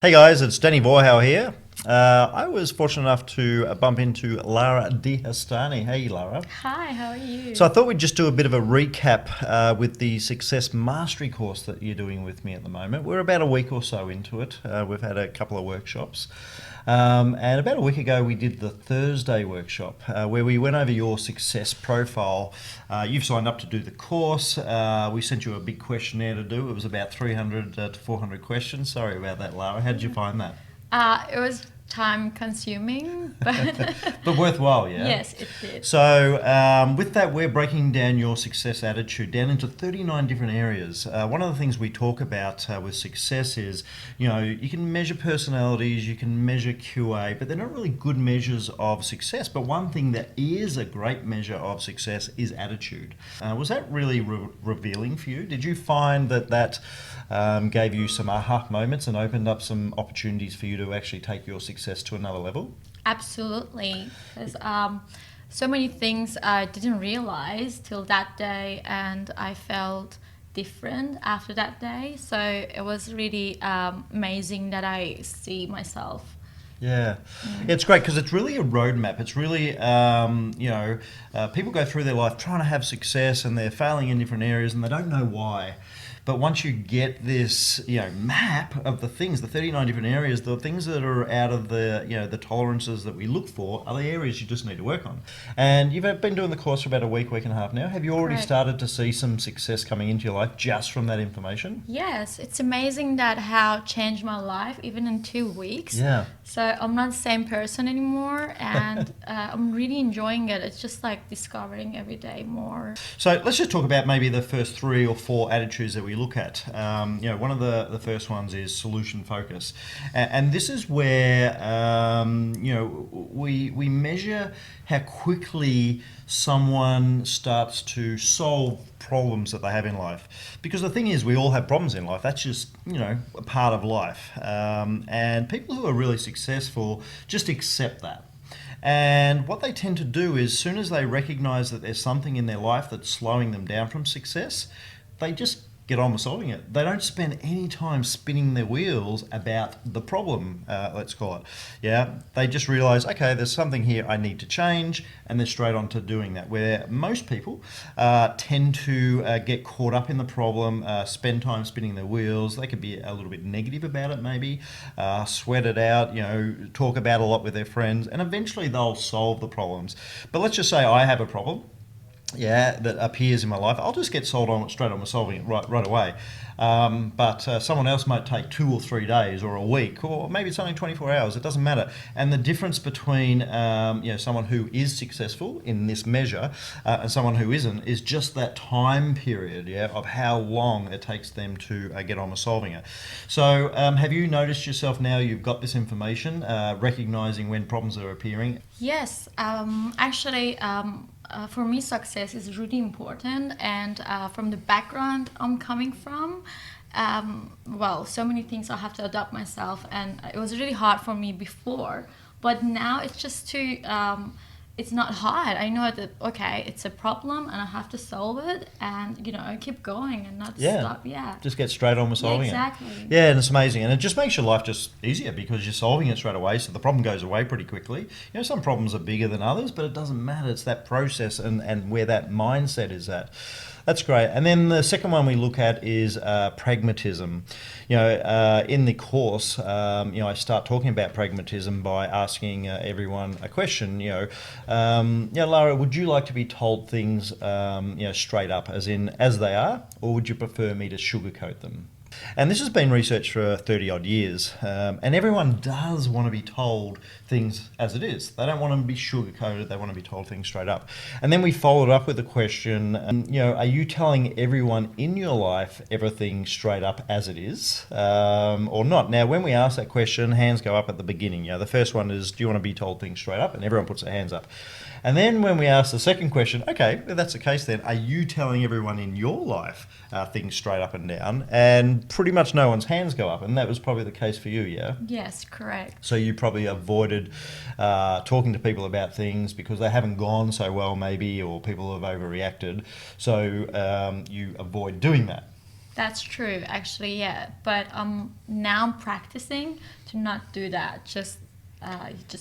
Hey guys, it's Danny Vorhauer here. I was fortunate enough to bump into Lara Dehestani. Hey Lara. Hi, how are you? So I thought we'd just do a bit of a recap with the Success Mastery course that you're doing with me at the moment. We're about a week or so into it. We've had a couple of workshops. And about a week ago, we did the Thursday workshop where we went over your success profile. You've signed up to do the course. We sent you a big questionnaire to do. It was about 300 to 400 questions. Sorry about that, Lara. How did you find that? It was time consuming, but But worthwhile, yeah? yes, it did. So, with that, we're breaking down your success attitude down into 39 different areas. One of the things we talk about with success is, you can measure personalities, you can measure QA, but they're not really good measures of success. But one thing that is a great measure of success is attitude. Was that really revealing for you? Did you find that gave you some aha moments and opened up some opportunities for you to actually take your success to another level? Absolutely, because so many things I didn't realize till that day, and I felt different after that day. So it was really amazing that I see myself. Yeah, it's great because it's really a roadmap. It's really, people go through their life trying to have success and they're failing in different areas and they don't know why. But once you get this, map of the things, the 39 different areas, the things that are out of the tolerances that we look for are the areas you just need to work on. And you've been doing the course for about a week and a half now. Have you already Correct. started to see some success coming into your life just from that information? Yes, it's amazing that how changed my life even in 2 weeks. Yeah. So I'm not the same person anymore, and I'm really enjoying it. It's just like discovering every day more. So let's just talk about maybe the first three or four attitudes that we look at. One of the first ones is solution focus, and this is where we measure how quickly someone starts to solve problems that they have in life. Because the thing is, we all have problems in life. That's just a part of life, and people who are really successful just accept that. And what they tend to do is, as soon as they recognize that there's something in their life that's slowing them down from success, they just get on with solving it. They don't spend any time spinning their wheels about the problem, let's call it. Yeah, they just realize, okay, there's something here I need to change, and they're straight on to doing that. Where most people tend to get caught up in the problem, spend time spinning their wheels. They could be a little bit negative about it, maybe, sweat it out, talk about it a lot with their friends, and eventually they'll solve the problems. But let's just say I have a problem, that appears in my life. I'll just get straight on with solving it right away. But someone else might take 2 or 3 days or a week, or maybe it's only 24 hours. It doesn't matter. And the difference between someone who is successful in this measure and someone who isn't is just that time period, of how long it takes them to get on with solving it. So have you noticed yourself now you've got this information, recognizing when problems are appearing? Yes, actually, for me, success is really important, and from the background I'm coming from, so many things I have to adapt myself, and it was really hard for me before, but now it's just too. It's not hard. I know that okay, it's a problem, and I have to solve it, and keep going and not Yeah. stop. Yeah, Just get straight on with yeah, solving it. exactly. Yeah, and it's amazing. And it just makes your life just easier because you're solving it straight away. So the problem goes away pretty quickly. Some problems are bigger than others, but it doesn't matter. It's that process and where that mindset is at. That's great. And then the second one we look at is pragmatism. In the course, I start talking about pragmatism by asking everyone a question. Lara, would you like to be told things, straight up, as they are, or would you prefer me to sugarcoat them? And this has been researched for 30 odd years, and everyone does want to be told things as it is. They don't want to be sugarcoated, they want to be told things straight up. And then we followed up with a question, are you telling everyone in your life everything straight up as it is, or not? Now, when we ask that question, hands go up at the beginning. The first one is, do you want to be told things straight up? And everyone puts their hands up. And then when we ask the second question, okay, if that's the case then, are you telling everyone in your life things straight up and down? And pretty much no one's hands go up, and that was probably the case for you, yeah? Yes, correct. So you probably avoided talking to people about things because they haven't gone so well maybe, or people have overreacted. So you avoid doing that. That's true, actually, yeah. But now I'm practicing to not do that. Just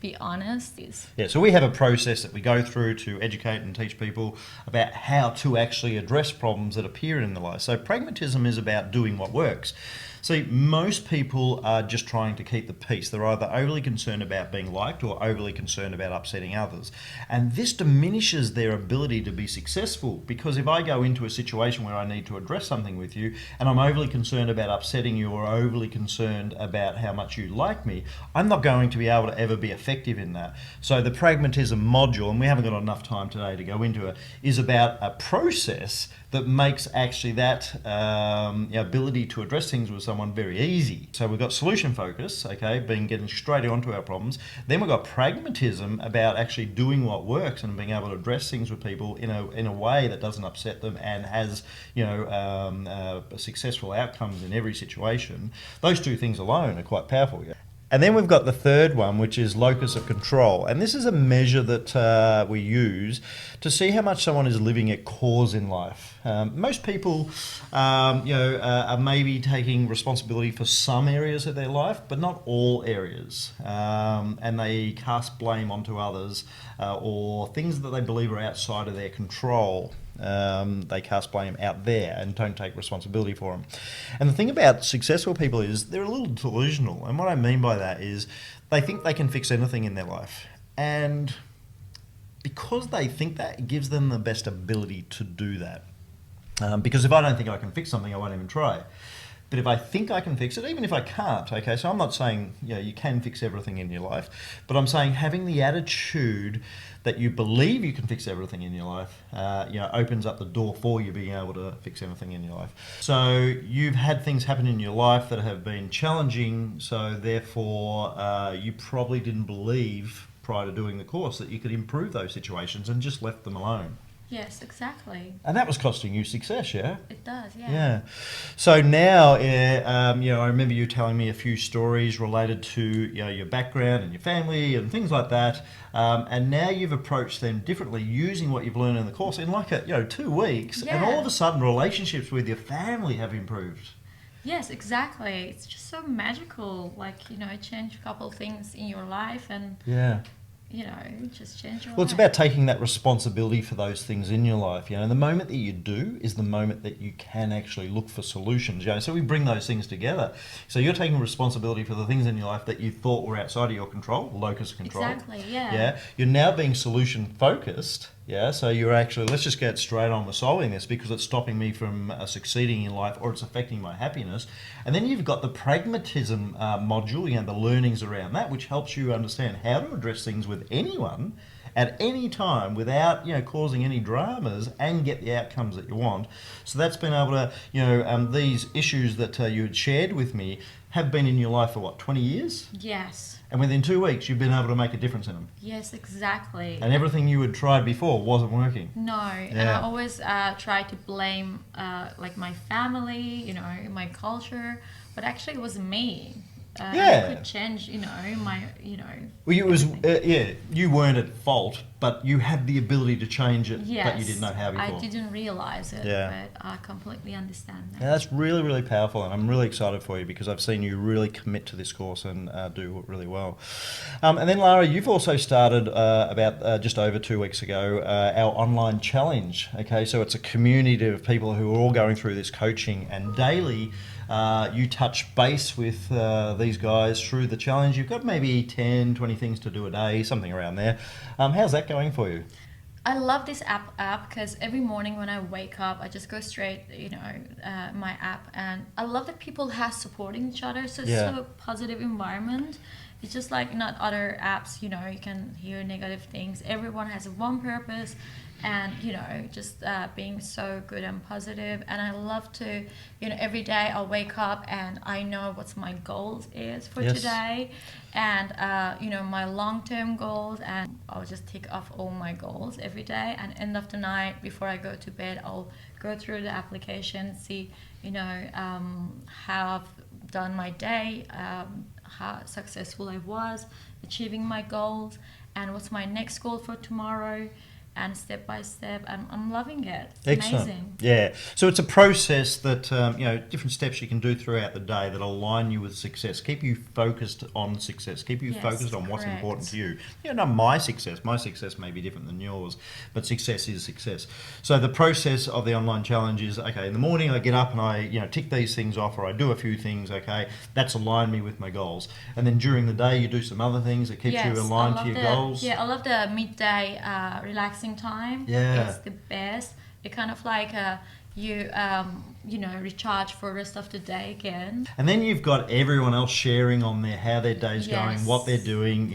be honest. Yeah, so we have a process that we go through to educate and teach people about how to actually address problems that appear in their life. So pragmatism is about doing what works. See, most people are just trying to keep the peace. They're either overly concerned about being liked or overly concerned about upsetting others. And this diminishes their ability to be successful, because if I go into a situation where I need to address something with you and I'm overly concerned about upsetting you or overly concerned about how much you like me, I'm not going to be able to ever be effective in that. So the pragmatism module, and we haven't got enough time today to go into it, is about a process that makes actually that ability to address things with someone very easy. So we've got solution focus, okay, being getting straight onto our problems. Then we've got pragmatism about actually doing what works and being able to address things with people in a way that doesn't upset them and has successful outcomes in every situation. Those two things alone are quite powerful. Yeah. And then we've got the third one, which is locus of control. And this is a measure that we use to see how much someone is living at cause in life. Most people, are maybe taking responsibility for some areas of their life, but not all areas. And they cast blame onto others or things that they believe are outside of their control. They cast blame out there and don't take responsibility for them. And the thing about successful people is they're a little delusional. And what I mean by that is they think they can fix anything in their life. And because they think that, it gives them the best ability to do that. Because if I don't think I can fix something, I won't even try. But if I think I can fix it, even if I can't, okay, so I'm not saying you can fix everything in your life, but I'm saying having the attitude that you believe you can fix everything in your life, opens up the door for you being able to fix anything in your life. So you've had things happen in your life that have been challenging, so therefore you probably didn't believe prior to doing the course that you could improve those situations and just left them alone. Yes, exactly. And that was costing you success, yeah? It does, yeah. Yeah. So now, I remember you telling me a few stories related to your background and your family and things like that. And now you've approached them differently using what you've learned in the course in 2 weeks. Yeah. And all of a sudden, relationships with your family have improved. Yes, exactly. It's just so magical. Change a couple of things in your life and Yeah. Just change your Well, it's life. about taking that responsibility for those things in your life. The moment that you do is the moment that you can actually look for solutions. So we bring those things together. So you're taking responsibility for the things in your life that you thought were outside of your control, locus of control. Exactly, yeah. Yeah. You're now being solution focused. Yeah, so you're actually, let's just get straight on with solving this because it's stopping me from succeeding in life or it's affecting my happiness. And then you've got the pragmatism module, the learnings around that, which helps you understand how to address things with anyone at any time without causing any dramas and get the outcomes that you want. So that's been able to, these issues that you had shared with me have been in your life for 20 years? Yes. And within 2 weeks, you've been able to make a difference in them. Yes, exactly. And everything you had tried before wasn't working. No, and I always try to blame my family, my culture, but actually it was me. I could change, Well, it was, you weren't at fault, but you had the ability to change it, yes, but you didn't know how before. I didn't realize it, but I completely understand that. Yeah, that's really, really powerful, and I'm really excited for you because I've seen you really commit to this course and do really well. And then, Lara, you've also started about just over 2 weeks ago our online challenge. Okay, so it's a community of people who are all going through this coaching, and daily you touch base with these guys through the challenge. You've got maybe 10, 20 things to do a day, something around there. How's that going for you? I love this app because every morning when I wake up, I just go straight, my app, and I love that people have supporting each other. So it's so a positive environment. It's just like not other apps, you can hear negative things. Everyone has one purpose, and just being so good and positive. And I love to, every day I'll wake up and I know what's my goals is for today, and my long-term goals, and I'll just tick off all my goals every day. And end of the night before I go to bed, I'll go through the application, see how I've done my day, how successful I was achieving my goals, and what's my next goal for tomorrow. and step by step, I'm loving it. It's Excellent. amazing. Yeah. So it's a process that different steps you can do throughout the day that align you with success, keep you focused on success, keep you Yes, focused on what's correct. important to you. Not my success. My success may be different than yours, but success is success. So the process of the online challenge is, okay, in the morning I get up and I tick these things off, or I do a few things. Okay, that's aligned me with my goals. And then during the day you do some other things that keeps you aligned to your goals. Yeah, I love the midday relaxing time. Yeah. It's the best. It kind of like you recharge for the rest of the day again. And then you've got everyone else sharing on there how their day's going, Yes. what they're doing,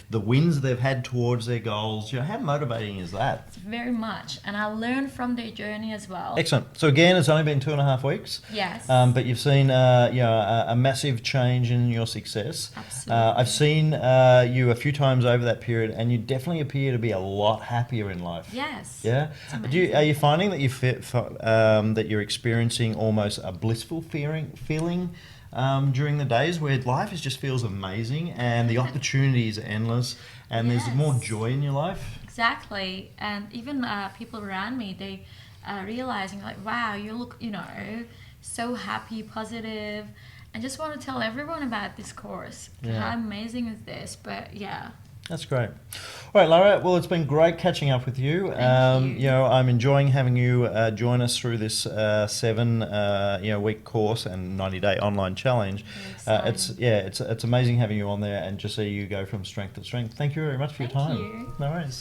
the wins they've had towards their goals. How motivating is that? It's very much, and I learn from their journey as well. Excellent. So again, it's only been 2.5 weeks. Yes. But you've seen a massive change in your success. Absolutely. I've seen you a few times over that period, and you definitely appear to be a lot happier in life. Yes. Yeah. Are you finding that that you're experiencing almost a blissful feeling during the days where life just feels amazing and the opportunities are endless and there's more joy in your life? Exactly. And even people around me, they realizing like, wow, you look, so happy, positive, and just want to tell everyone about this course. Yeah. How amazing is this? But yeah. That's great. All right, Lara. Well, it's been great catching up with you. Thank you. I'm enjoying having you join us through this 7-week course and 90-day online challenge. Very It's amazing having you on there and just see you go from strength to strength. Thank you very much for your Thank time. you. No worries.